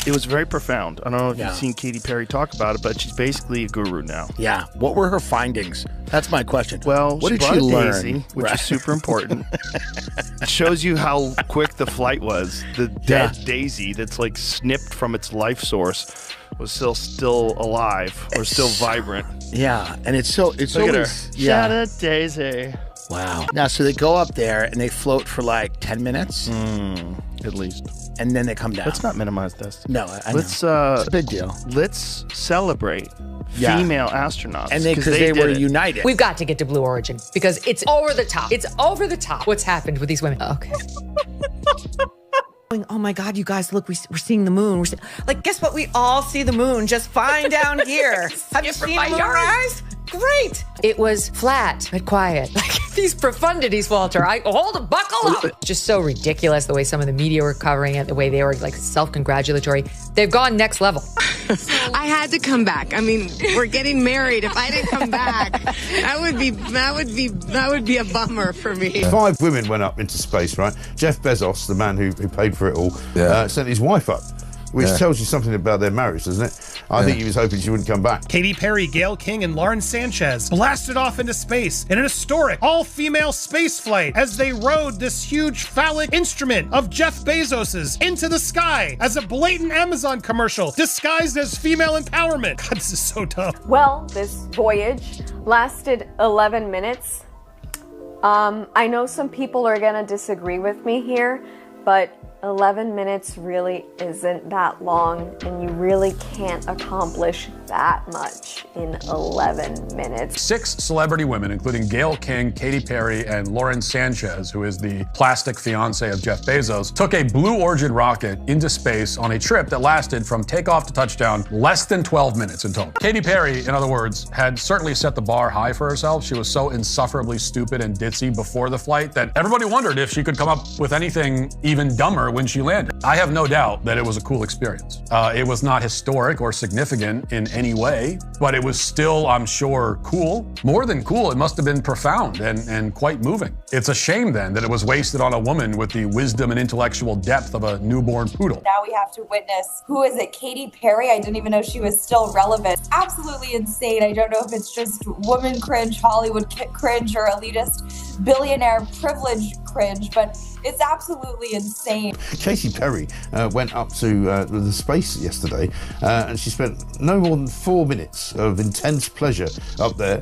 It was very profound. I don't know if you've seen Katy Perry talk about it, but she's basically a guru now. Yeah. What were her findings? That's my question. Well, what did she a learn? Daisy, which is super important. It shows you how quick the flight was. The dead daisy that's like snipped from its life source was still alive or still vibrant. Yeah, and it's always, Shout out Daisy. Wow. Now, so they go up there and they float for like 10 minutes? At least. And then they come down. Let's not minimize this. No, I know. It's a big deal. Let's celebrate female astronauts. And because they were united. We've got to get to Blue Origin because it's over the top. It's over the top what's happened with these women. Okay. Oh my God, you guys, look, we're seeing the moon. Like, guess what? We all see the moon just fine down here. Have you seen the moon rise? Great. It was flat but quiet. Like these profundities, Walter. Buckle up. Just so ridiculous the way some of the media were covering it, the way they were like self-congratulatory. They've gone next level. I had to come back. I mean, we're getting married. If I didn't come back, that would be a bummer for me. 5 women went up into space, right? Jeff Bezos, the man who paid for it all, sent his wife up. Which tells you something about their marriage, doesn't it? I think he was hoping she wouldn't come back. Katy Perry, Gayle King, and Lauren Sanchez blasted off into space in an historic all-female space flight as they rode this huge phallic instrument of Jeff Bezos's into the sky as a blatant Amazon commercial disguised as female empowerment. God, this is so dumb. Well, this voyage lasted 11 minutes. I know some people are gonna disagree with me here, but 11 minutes really isn't that long, and you really can't accomplish that much in 11 minutes. 6 celebrity women, including Gayle King, Katy Perry, and Lauren Sanchez, who is the plastic fiance of Jeff Bezos, took a Blue Origin rocket into space on a trip that lasted from takeoff to touchdown less than 12 minutes in total. Katy Perry, in other words, had certainly set the bar high for herself. She was so insufferably stupid and ditzy before the flight that everybody wondered if she could come up with anything even dumber when she landed. I have no doubt that it was a cool experience. It was not historic or significant in any way, but it was still, I'm sure, cool. More than cool, it must have been profound and quite moving. It's a shame then that it was wasted on a woman with the wisdom and intellectual depth of a newborn poodle. Now we have to witness, who is it, Katy Perry? I didn't even know she was still relevant. Absolutely insane. I don't know if it's just woman cringe, Hollywood cringe, or elitist billionaire privilege cringe, but it's absolutely insane. Katy Perry went up to the space yesterday and she spent no more than 4 minutes of intense pleasure up there.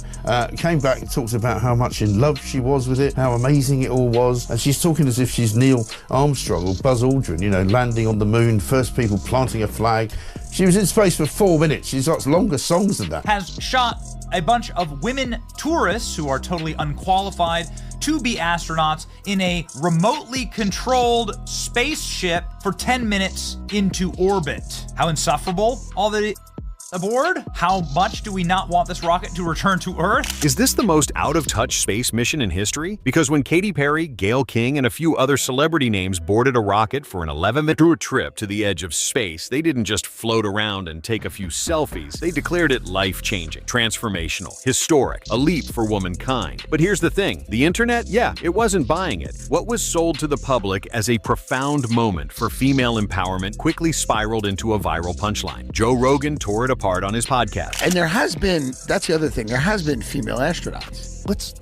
Came back and talked about how much in love she was with it, how amazing it all was. And she's talking as if she's Neil Armstrong or Buzz Aldrin, you know, landing on the moon, first people planting a flag. She was in space for 4 minutes. She's got longer songs than that. Has shot a bunch of women tourists who are totally unqualified to be astronauts in a remotely controlled spaceship for 10 minutes into orbit. How insufferable all the aboard? How much do we not want this rocket to return to Earth? Is this the most out-of-touch space mission in history? Because when Katy Perry, Gayle King, and a few other celebrity names boarded a rocket for an 11-minute trip to the edge of space, they didn't just float around and take a few selfies. They declared it life-changing, transformational, historic, a leap for womankind. But here's the thing. The internet? Yeah, it wasn't buying it. What was sold to the public as a profound moment for female empowerment quickly spiraled into a viral punchline. Joe Rogan tore it apart on his podcast. And there has been, that's the other thing, there has been female astronauts. Let's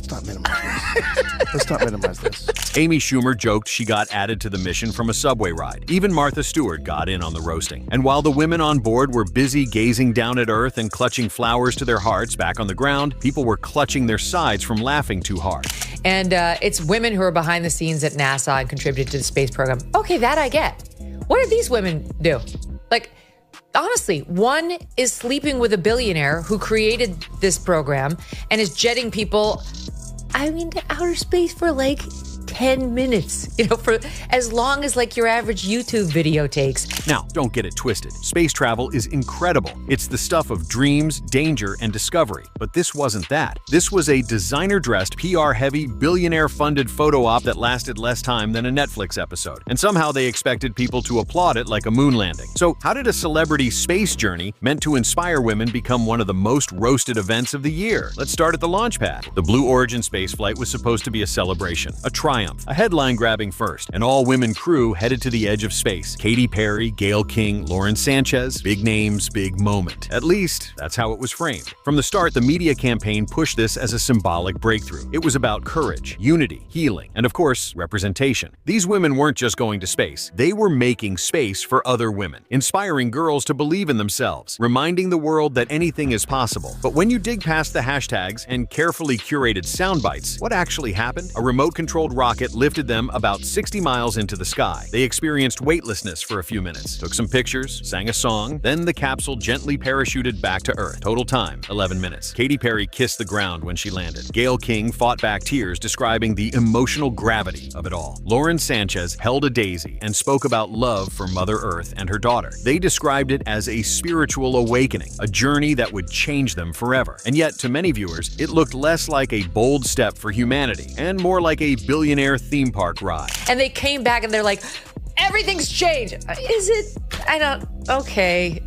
not minimize this. Let's not minimize this. Amy Schumer joked she got added to the mission from a subway ride. Even Martha Stewart got in on the roasting. And while the women on board were busy gazing down at Earth and clutching flowers to their hearts back on the ground, people were clutching their sides from laughing too hard. And it's women who are behind the scenes at NASA and contributed to the space program. Okay, that I get. What did these women do? Like, honestly, one is sleeping with a billionaire who created this program and is jetting people, to outer space for like 10 minutes, for as long as like your average YouTube video takes. Now, don't get it twisted. Space travel is incredible. It's the stuff of dreams, danger, and discovery. But this wasn't that. This was a designer-dressed, PR-heavy, billionaire-funded photo op that lasted less time than a Netflix episode. And somehow they expected people to applaud it like a moon landing. So how did a celebrity space journey meant to inspire women become one of the most roasted events of the year? Let's start at the launch pad. The Blue Origin spaceflight was supposed to be a celebration, a triumph, triumph. A headline-grabbing first, an all-women crew headed to the edge of space. Katy Perry, Gayle King, Lauren Sanchez, big names, big moment. At least, that's how it was framed. From the start, the media campaign pushed this as a symbolic breakthrough. It was about courage, unity, healing, and of course, representation. These women weren't just going to space. They were making space for other women, inspiring girls to believe in themselves, reminding the world that anything is possible. But when you dig past the hashtags and carefully curated sound bites, what actually happened? A remote-controlled rocket lifted them about 60 miles into the sky. They experienced weightlessness for a few minutes, took some pictures, sang a song, then the capsule gently parachuted back to Earth. Total time, 11 minutes. Katy Perry kissed the ground when she landed. Gayle King fought back tears, describing the emotional gravity of it all. Lauren Sanchez held a daisy and spoke about love for Mother Earth and her daughter. They described it as a spiritual awakening, a journey that would change them forever. And yet, to many viewers, it looked less like a bold step for humanity and more like a billionaire theme park ride. And they came back and they're like, everything's changed. Is it? Okay.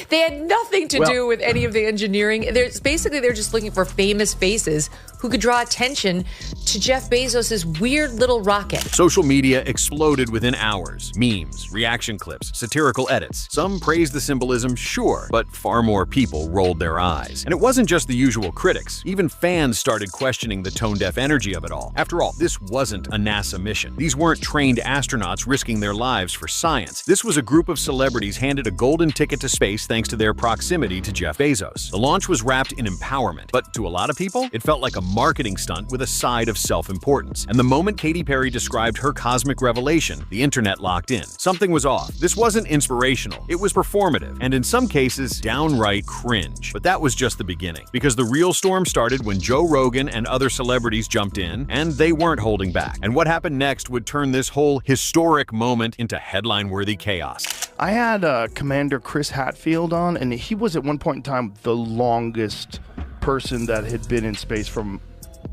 They had nothing to do with any of the engineering. They're just looking for famous faces who could draw attention to Jeff Bezos' weird little rocket. Social media exploded within hours. Memes, reaction clips, satirical edits. Some praised the symbolism, sure, but far more people rolled their eyes. And it wasn't just the usual critics. Even fans started questioning the tone-deaf energy of it all. After all, this wasn't a NASA mission. These weren't trained astronauts risking their lives for science. This was a group of celebrities handed a golden ticket to space thanks to their proximity to Jeff Bezos. The launch was wrapped in empowerment, but to a lot of people, it felt like a marketing stunt with a side of self-importance. And the moment Katy Perry described her cosmic revelation, the internet locked in. Something was off. This wasn't inspirational. It was performative, and in some cases, downright cringe. But that was just the beginning, because the real storm started when Joe Rogan and other celebrities jumped in, and they weren't holding back. And what happened next would turn this whole historic moment into headline-worthy chaos. I had Commander Chris Hadfield on, and he was at one point in time the longest person that had been in space from,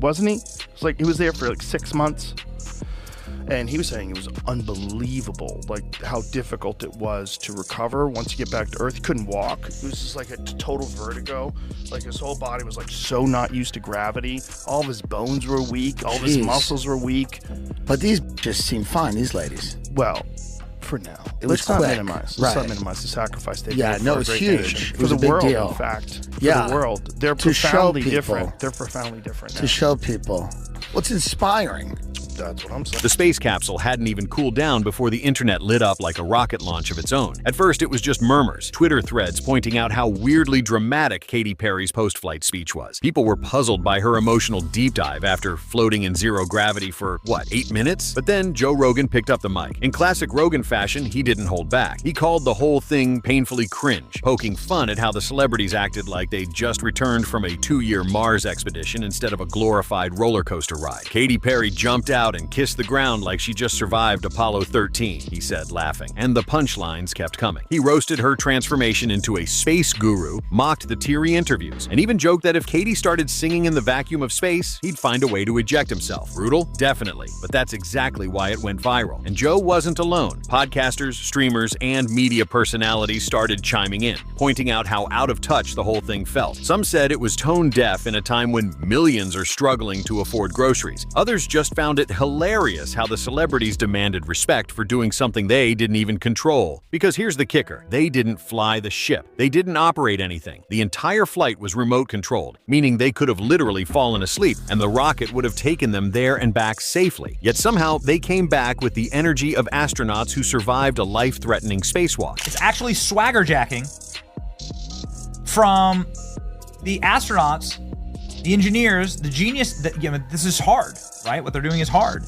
wasn't he? It's like he was there for like 6 months, and he was saying it was unbelievable, like how difficult it was to recover once you get back to Earth. He couldn't walk. It was just like a total vertigo. Like his whole body was like so not used to gravity. All of his bones were weak. All of his muscles were weak. But these just seem fine, these ladies. Well, for now. Let's not quick. minimize. Right. Let's not minimize the sacrifice they Yeah, made no, for a it's great huge. nation. It For was the a big world, deal. in fact. Yeah. For the world. They're To show profoundly people. different. They're profoundly different now. To show people. What's inspiring? That's what I'm saying. The space capsule hadn't even cooled down before the internet lit up like a rocket launch of its own. At first, it was just murmurs, Twitter threads pointing out how weirdly dramatic Katy Perry's post-flight speech was. People were puzzled by her emotional deep dive after floating in zero gravity for, 8 minutes? But then Joe Rogan picked up the mic. In classic Rogan fashion, he didn't hold back. He called the whole thing painfully cringe, poking fun at how the celebrities acted like they'd just returned from a 2-year Mars expedition instead of a glorified roller coaster ride. Katy Perry jumped out and kissed the ground like she just survived Apollo 13, he said, laughing. And the punchlines kept coming. He roasted her transformation into a space guru, mocked the teary interviews, and even joked that if Katy started singing in the vacuum of space, he'd find a way to eject himself. Brutal? Definitely. But that's exactly why it went viral. And Joe wasn't alone. Podcasters, streamers, and media personalities started chiming in, pointing out how out of touch the whole thing felt. Some said it was tone deaf in a time when millions are struggling to afford groceries. Others just found it hilarious how the celebrities demanded respect for doing something they didn't even control. Because here's the kicker. They didn't fly the ship. They didn't operate anything. The entire flight was remote controlled, meaning they could have literally fallen asleep and the rocket would have taken them there and back safely. Yet somehow they came back with the energy of astronauts who survived a life-threatening spacewalk. It's actually swagger jacking from the astronauts, the engineers, the genius. This is hard, right? What they're doing is hard.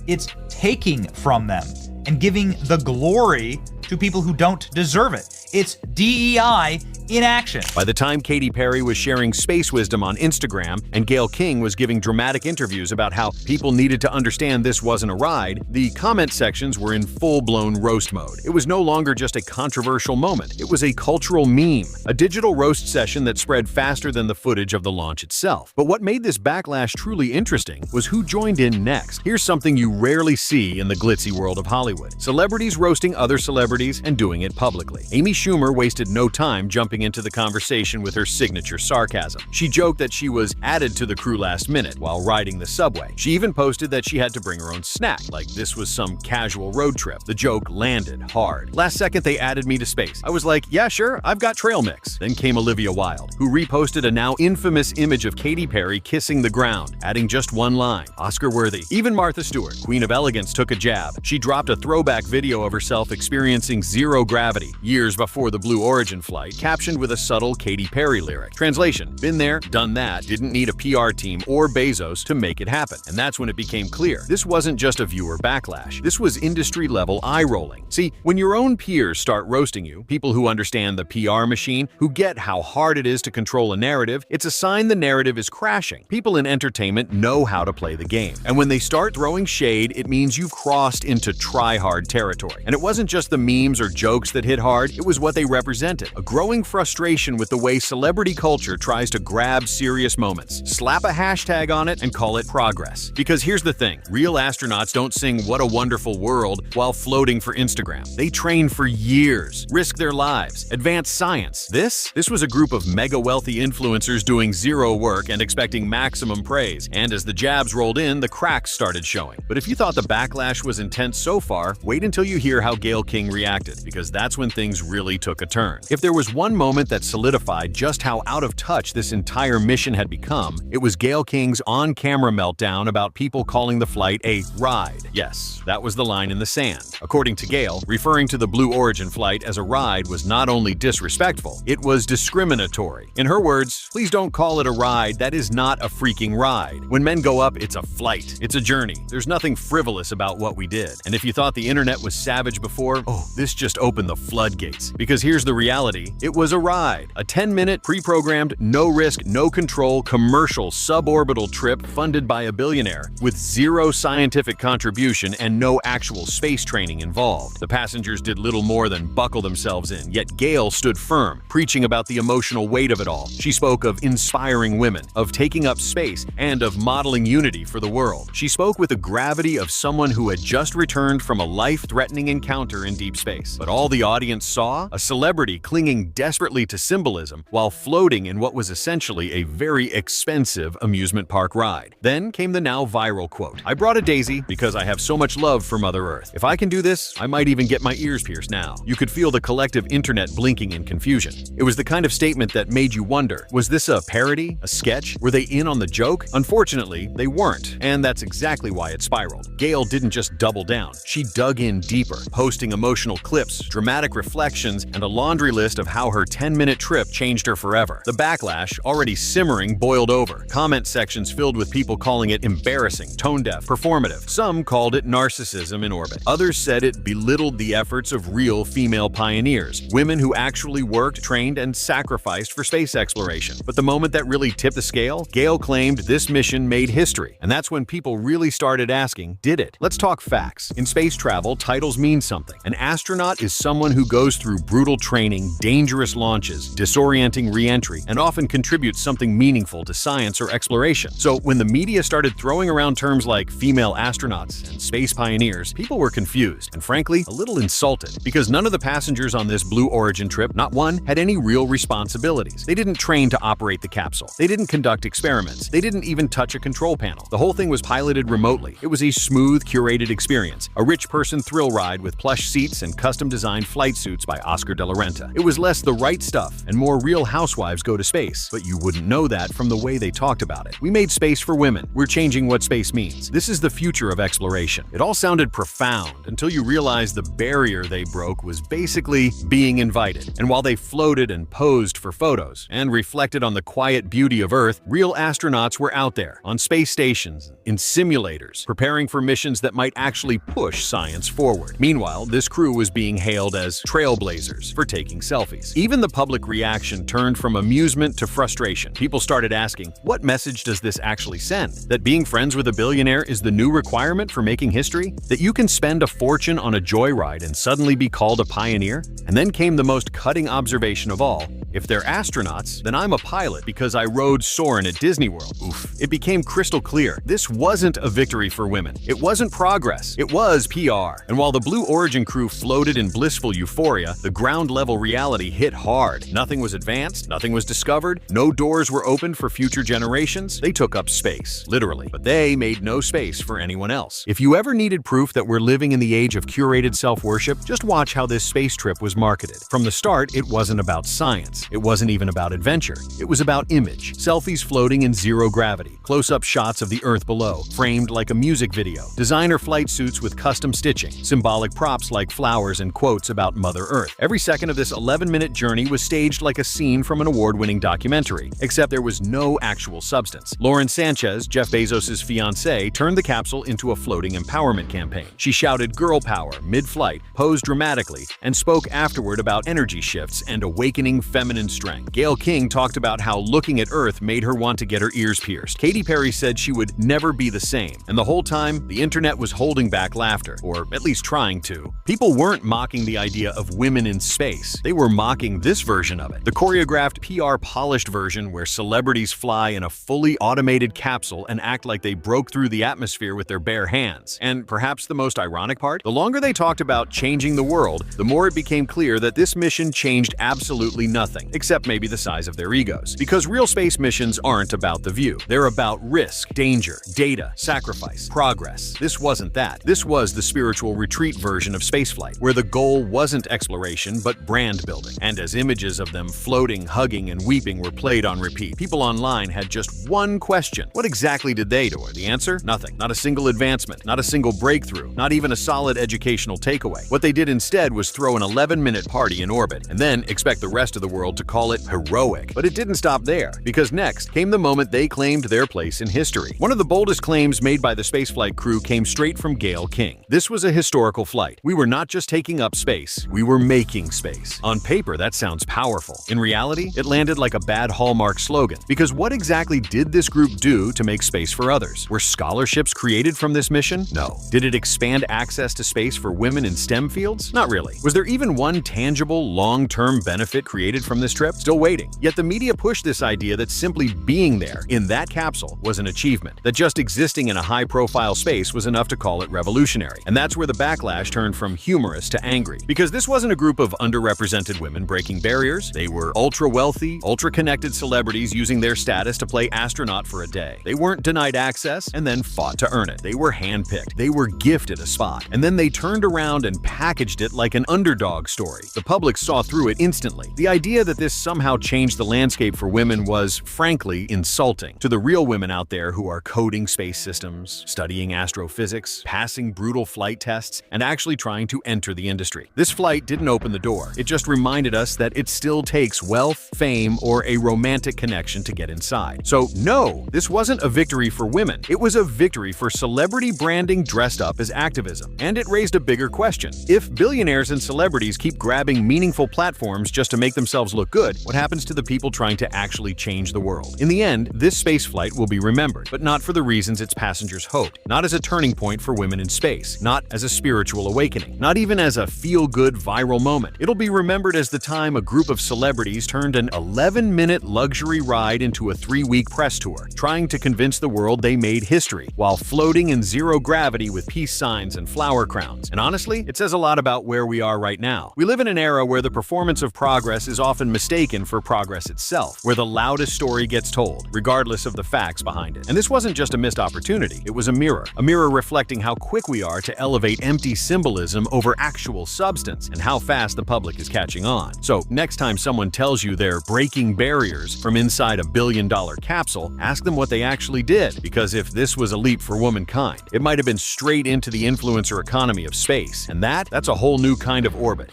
It's taking from them and giving the glory to people who don't deserve it. It's DEI in action. By the time Katy Perry was sharing space wisdom on Instagram and Gayle King was giving dramatic interviews about how people needed to understand this wasn't a ride, the comment sections were in full-blown roast mode. It was no longer just a controversial moment. It was a cultural meme, a digital roast session that spread faster than the footage of the launch itself. But what made this backlash truly interesting was who joined in next. Here's something you rarely see in the glitzy world of Hollywood. Celebrities roasting other celebrities and doing it publicly. Amy Schumer wasted no time jumping jumping into the conversation with her signature sarcasm. She joked that she was added to the crew last minute while riding the subway. She even posted that she had to bring her own snack, like this was some casual road trip. The joke landed hard. Last second, they added me to space. I was like, yeah, sure, I've got trail mix. Then came Olivia Wilde, who reposted a now infamous image of Katy Perry kissing the ground, adding just one line, Oscar-worthy. Even Martha Stewart, Queen of Elegance, took a jab. She dropped a throwback video of herself experiencing zero gravity years before the Blue Origin flight, captioned with a subtle Katy Perry lyric. Translation: been there, done that, didn't need a PR team or Bezos to make it happen. And that's when it became clear. This wasn't just a viewer backlash. This was industry-level eye-rolling. See, when your own peers start roasting you, people who understand the PR machine, who get how hard it is to control a narrative, it's a sign the narrative is crashing. People in entertainment know how to play the game. And when they start throwing shade, it means you've crossed into try-hard territory. And it wasn't just the memes or jokes that hit hard, it was what they represented. A growing frustration with the way celebrity culture tries to grab serious moments, slap a hashtag on it, and call it progress. Because here's the thing, real astronauts don't sing "What a Wonderful World" while floating for Instagram. They train for years, risk their lives, advance science. This was a group of mega-wealthy influencers doing zero work and expecting maximum praise. And as the jabs rolled in, the cracks started showing. But if you thought the backlash was intense so far, wait until you hear how Gayle King reacted, because that's when things really took a turn. If there was one moment that solidified just how out of touch this entire mission had become, it was Gayle King's on-camera meltdown about people calling the flight a ride. Yes, that was the line in the sand. According to Gayle, referring to the Blue Origin flight as a ride was not only disrespectful, it was discriminatory. In her words, please don't call it a ride, that is not a freaking ride. When men go up, it's a flight. It's a journey. There's nothing frivolous about what we did. And if you thought the internet was savage before, oh, this just opened the floodgates. Because here's the reality, it was a ride. A 10-minute, pre-programmed, no-risk, no-control, commercial, suborbital trip funded by a billionaire, with zero scientific contribution and no actual space training involved. The passengers did little more than buckle themselves in, yet Gayle stood firm, preaching about the emotional weight of it all. She spoke of inspiring women, of taking up space, and of modeling unity for the world. She spoke with the gravity of someone who had just returned from a life-threatening encounter in deep space. But all the audience saw? A celebrity clinging desperately to symbolism while floating in what was essentially a very expensive amusement park ride. Then came the now viral quote, "I brought a daisy because I have so much love for Mother Earth. If I can do this, I might even get my ears pierced now." You could feel the collective internet blinking in confusion. It was the kind of statement that made you wonder, was this a parody? A sketch? Were they in on the joke? Unfortunately, they weren't, and that's exactly why it spiraled. Gayle didn't just double down, she dug in deeper, posting emotional clips, dramatic reflections, and a laundry list of how her 10-minute trip changed her forever. The backlash, already simmering, boiled over. Comment sections filled with people calling it embarrassing, tone-deaf, performative. Some called it narcissism in orbit. Others said it belittled the efforts of real female pioneers, women who actually worked, trained, and sacrificed for space exploration. But the moment that really tipped the scale, Gayle claimed this mission made history. And that's when people really started asking, did it? Let's talk facts. In space travel, titles mean something. An astronaut is someone who goes through brutal training, dangerous launches, disorienting re-entry, and often contributes something meaningful to science or exploration. So when the media started throwing around terms like female astronauts and space pioneers, people were confused and frankly, a little insulted, because none of the passengers on this Blue Origin trip, not one, had any real responsibilities. They didn't train to operate the capsule. They didn't conduct experiments. They didn't even touch a control panel. The whole thing was piloted remotely. It was a smooth, curated experience, a rich person thrill ride with plush seats and custom-designed flight suits by Oscar de la Renta. It was less the right stuff and more Real Housewives go to space, but you wouldn't know that from the way they talked about it. We made space for women. We're changing what space means. This is the future of exploration. It all sounded profound until you realized the barrier they broke was basically being invited. And while they floated and posed for photos and reflected on the quiet beauty of Earth, real astronauts were out there, on space stations, in simulators, preparing for missions that might actually push science forward. Meanwhile, this crew was being hailed as trailblazers for taking selfies. Even the public reaction turned from amusement to frustration. People started asking, what message does this actually send? That being friends with a billionaire is the new requirement for making history? That you can spend a fortune on a joyride and suddenly be called a pioneer? And then came the most cutting observation of all. If they're astronauts, then I'm a pilot because I rode Soarin' at Disney World. Oof. It became crystal clear. This wasn't a victory for women. It wasn't progress. It was PR. And while the Blue Origin crew floated in blissful euphoria, the ground-level reality hit hard. hard. Nothing was advanced, nothing was discovered, no doors were opened for future generations. They took up space, literally, but they made no space for anyone else. If you ever needed proof that we're living in the age of curated self-worship, just watch how this space trip was marketed. From the start, it wasn't about science. It wasn't even about adventure. It was about image. Selfies floating in zero gravity, close-up shots of the Earth below, framed like a music video, designer flight suits with custom stitching, symbolic props like flowers and quotes about Mother Earth. Every second of this 11-minute journey was staged like a scene from an award-winning documentary, except there was no actual substance. Lauren Sanchez, Jeff Bezos' fiancée, turned the capsule into a floating empowerment campaign. She shouted "girl power" mid-flight, posed dramatically, and spoke afterward about energy shifts and awakening feminine strength. Gayle King talked about how looking at Earth made her want to get her ears pierced. Katy Perry said she would never be the same, and the whole time, the internet was holding back laughter, or at least trying to. People weren't mocking the idea of women in space. They were mocking this version of it. The choreographed, PR-polished version where celebrities fly in a fully automated capsule and act like they broke through the atmosphere with their bare hands. And perhaps the most ironic part? The longer they talked about changing the world, the more it became clear that this mission changed absolutely nothing, except maybe the size of their egos. Because real space missions aren't about the view. They're about risk, danger, data, sacrifice, progress. This wasn't that. This was the spiritual retreat version of spaceflight, where the goal wasn't exploration but brand building. And as images of them floating, hugging, and weeping were played on repeat, people online had just one question. What exactly did they do? The answer? Nothing. Not a single advancement, not a single breakthrough, not even a solid educational takeaway. What they did instead was throw an 11-minute party in orbit, and then expect the rest of the world to call it heroic. But it didn't stop there, because next came the moment they claimed their place in history. One of the boldest claims made by the spaceflight crew came straight from Gayle King. This was a historical flight. We were not just taking up space, we were making space. On paper, that sounds powerful. In reality, it landed like a bad Hallmark slogan, because what exactly did this group do to make space for others? Were scholarships created from this mission? No. Did it expand access to space for women in STEM fields? Not really. Was there even one tangible, long-term benefit created from this trip? Still waiting. Yet the media pushed this idea that simply being there, in that capsule, was an achievement. That just existing in a high-profile space was enough to call it revolutionary. And that's where the backlash turned from humorous to angry. Because this wasn't a group of underrepresented women breaking barriers. They were ultra-wealthy, ultra-connected celebrities using their status to play astronaut for a day. They weren't denied access and then fought to earn it. They were handpicked. They were gifted a spot. And then they turned around and packaged it like an underdog story. The public saw through it instantly. The idea that this somehow changed the landscape for women was, frankly, insulting to the real women out there who are coding space systems, studying astrophysics, passing brutal flight tests, and actually trying to enter the industry. This flight didn't open the door. It just reminded us that it still takes wealth, fame, or a romantic connection to get inside. So no, this wasn't a victory for women. It was a victory for celebrity branding dressed up as activism. And it raised a bigger question. If billionaires and celebrities keep grabbing meaningful platforms just to make themselves look good, what happens to the people trying to actually change the world? In the end, this spaceflight will be remembered, but not for the reasons its passengers hoped. Not as a turning point for women in space. Not as a spiritual awakening. Not even as a feel-good viral moment. It'll be remembered as the time a group of celebrities turned an 11-minute luxury ride into a 3-week press tour, trying to convince the world they made history, while floating in zero gravity with peace signs and flower crowns. And honestly, it says a lot about where we are right now. We live in an era where the performance of progress is often mistaken for progress itself, where the loudest story gets told, regardless of the facts behind it. And this wasn't just a missed opportunity, it was a mirror reflecting how quick we are to elevate empty symbolism over actual substance, and how fast the public is catching on. So next time someone tells you they're breaking barriers from inside a billion-dollar capsule, ask them what they actually did, because if this was a leap for womankind, it might have been straight into the influencer economy of space, and that's a whole new kind of orbit.